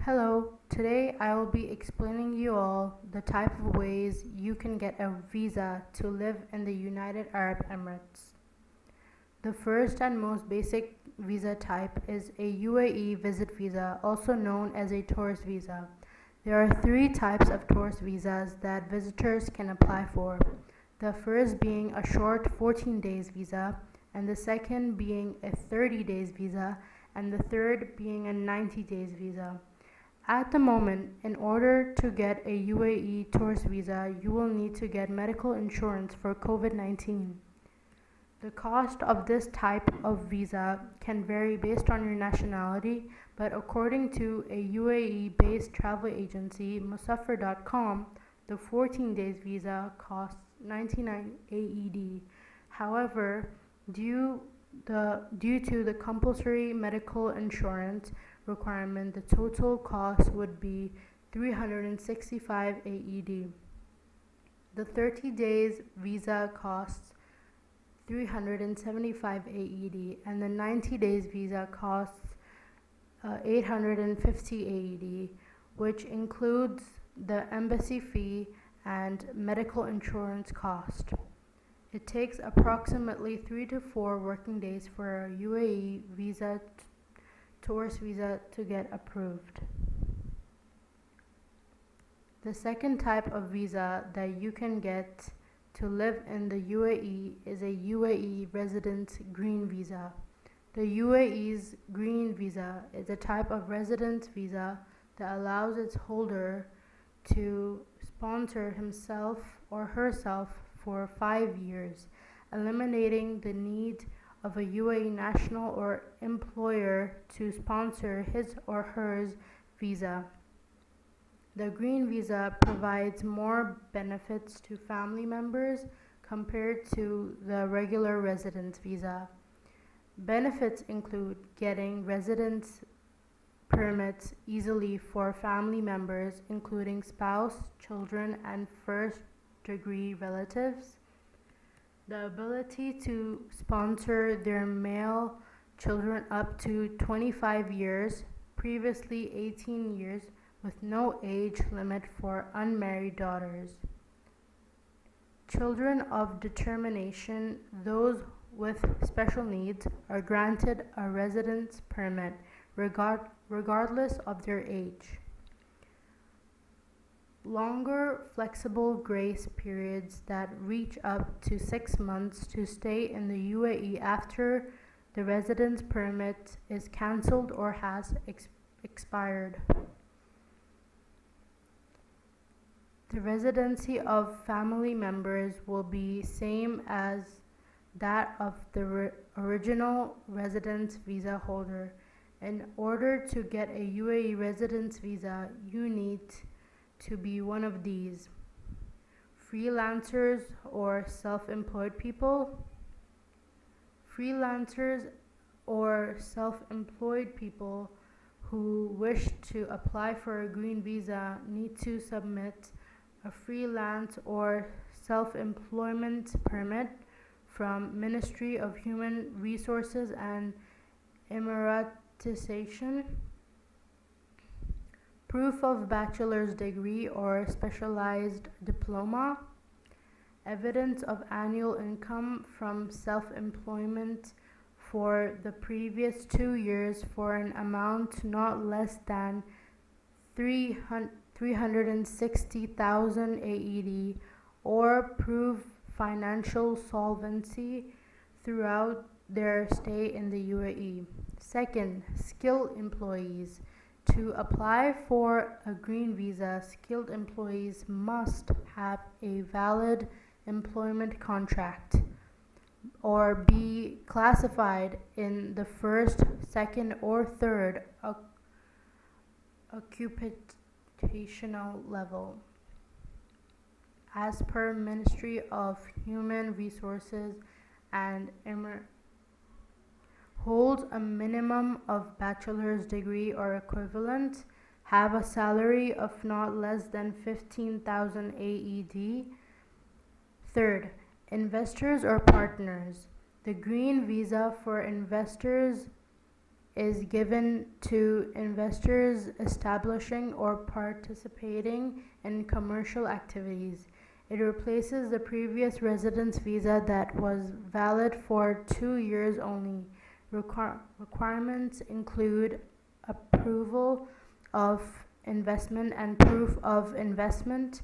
Hello, today I will be explaining you all the type of ways you can get a visa to live in the United Arab Emirates. The first and most basic visa type is a UAE visit visa, also known as a tourist visa. There are three types of tourist visas that visitors can apply for. The first being a short 14 days visa, and the second being a 30 days visa, and the third being a 90 days visa. At the moment, in order to get a UAE tourist visa, you will need to get medical insurance for COVID-19. The cost of this type of visa can vary based on your nationality, but according to a UAE-based travel agency, Musafir.com, the 14 days visa costs 99 AED. However, due to the compulsory medical insurance requirement, the total cost would be 365 AED. The 30 days visa costs 375 AED, and the 90 days visa costs 850 AED, which includes the embassy fee and medical insurance cost. It takes approximately 3 to 4 working days for a UAE tourist visa to get approved. The second type of visa that you can get to live in the UAE is a UAE resident green visa. The UAE's green visa is a type of residence visa that allows its holder to sponsor himself or herself for 5 years, eliminating the need of a UAE national or employer to sponsor his or her visa. The green visa provides more benefits to family members compared to the regular residence visa. Benefits include getting residence permits easily for family members, including spouse, children, and first-degree relatives. The ability to sponsor their male children up to 25 years, previously 18 years, with no age limit for unmarried daughters. Children of determination, those with special needs, are granted a residence permit regardless of their age. Longer flexible grace periods that reach up to 6 months to stay in the UAE after the residence permit is cancelled or has expired. The residency of family members will be same as that of the original residence visa holder. In order to get a UAE residence visa, you need to be one of these: freelancers or self-employed people. Freelancers or self-employed people who wish to apply for a green visa need to submit a freelance or self-employment permit from Ministry of Human Resources and Emiratization, proof of bachelor's degree or specialized diploma, evidence of annual income from self-employment for the previous 2 years for an amount not less than 360,000 AED, or prove financial solvency throughout their stay in the UAE. Second, skilled employees. To apply for a green visa, skilled employees must have a valid employment contract or be classified in the first, second, or third occupational level as per Ministry of Human Resources and holds a minimum of bachelor's degree or equivalent, have a salary of not less than 15,000 AED. Third, investors or partners. The green visa for investors is given to investors establishing or participating in commercial activities. It replaces the previous residence visa that was valid for 2 years only. Requirements include approval of investment and proof of investment.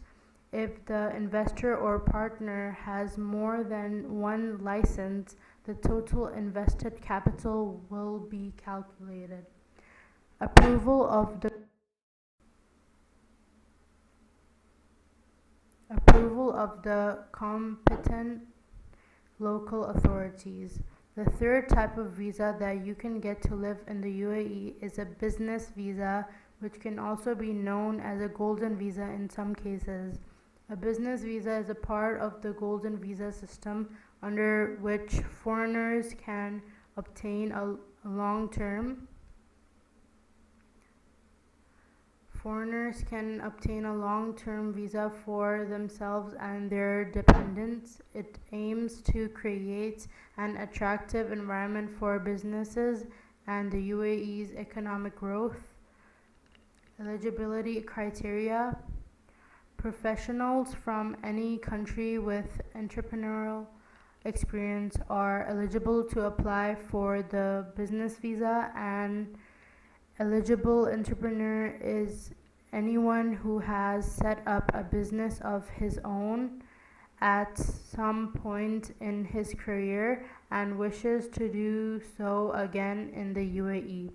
If the investor or partner has more than one license, the total invested capital will be calculated. Approval of the competent local authorities. The third type of visa that you can get to live in the UAE is a business visa, which can also be known as a golden visa in some cases. A business visa is a part of the golden visa system under which foreigners can obtain a long-term visa for themselves and their dependents. It aims to create an attractive environment for businesses and the UAE's economic growth. Eligibility criteria: professionals from any country with entrepreneurial experience are eligible to apply for the business visa. An eligible entrepreneur is anyone who has set up a business of his own at some point in his career and wishes to do so again in the UAE.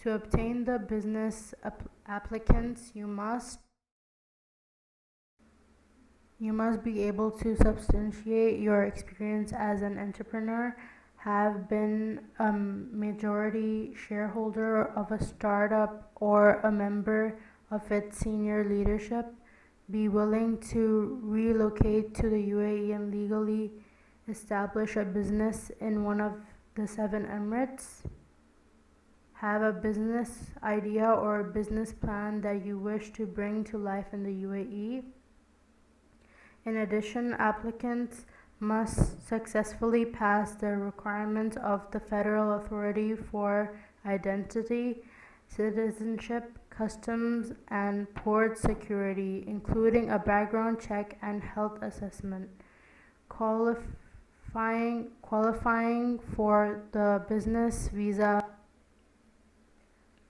To obtain the business applicants, you must be able to substantiate your experience as an entrepreneur, have been a majority shareholder of a startup or a member of its senior leadership, be willing to relocate to the UAE and legally establish a business in one of the 7 Emirates, have a business idea or a business plan that you wish to bring to life in the UAE. In addition, applicants must successfully pass the requirements of the Federal Authority for Identity, Citizenship, Customs and Port Security, including a background check and health assessment. Qualifying for the business visa,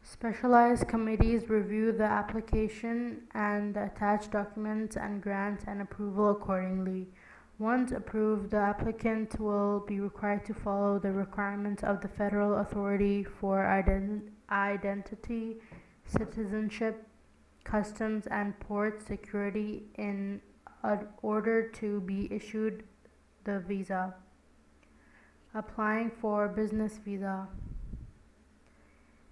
specialized committees review the application and the attached documents and grant an approval accordingly. Once approved, the applicant will be required to follow the requirements of the Federal Authority for Identity, Citizenship, Customs and Port Security in order to be issued the visa. Applying for business visa.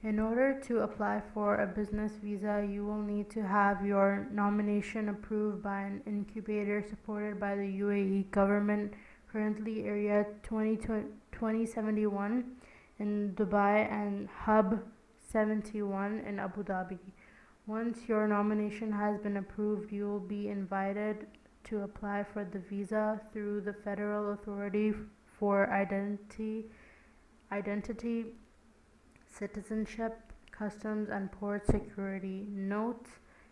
In order to apply for a business visa, you will need to have your nomination approved by an incubator supported by the UAE government, currently Area 2071 in Dubai and Hub 71 in Abu Dhabi. Once your nomination has been approved, you will be invited to apply for the visa through the Federal Authority for Identity, Citizenship, Customs and Port Security. Note: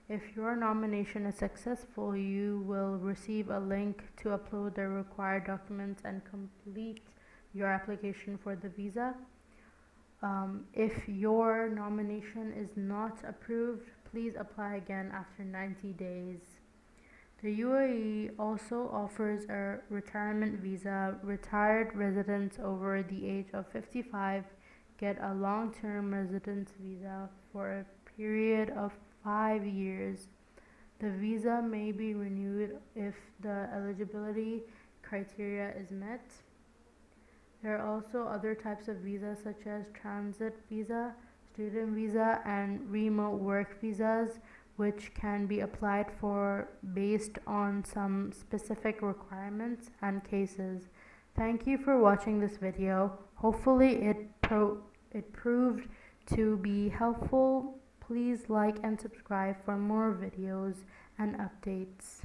if your nomination is successful, you will receive a link to upload the required documents and complete your application for the visa. If your nomination is not approved, please apply again after 90 days. The UAE also offers a retirement visa. Retired residents over the age of 55 get a long-term residence visa for a period of 5 years. The visa may be renewed if the eligibility criteria is met. There are also other types of visas such as transit visa, student visa, and remote work visas, which can be applied for based on some specific requirements and cases. Thank you for watching this video. Hopefully it proved to be helpful. Please like and subscribe for more videos and updates.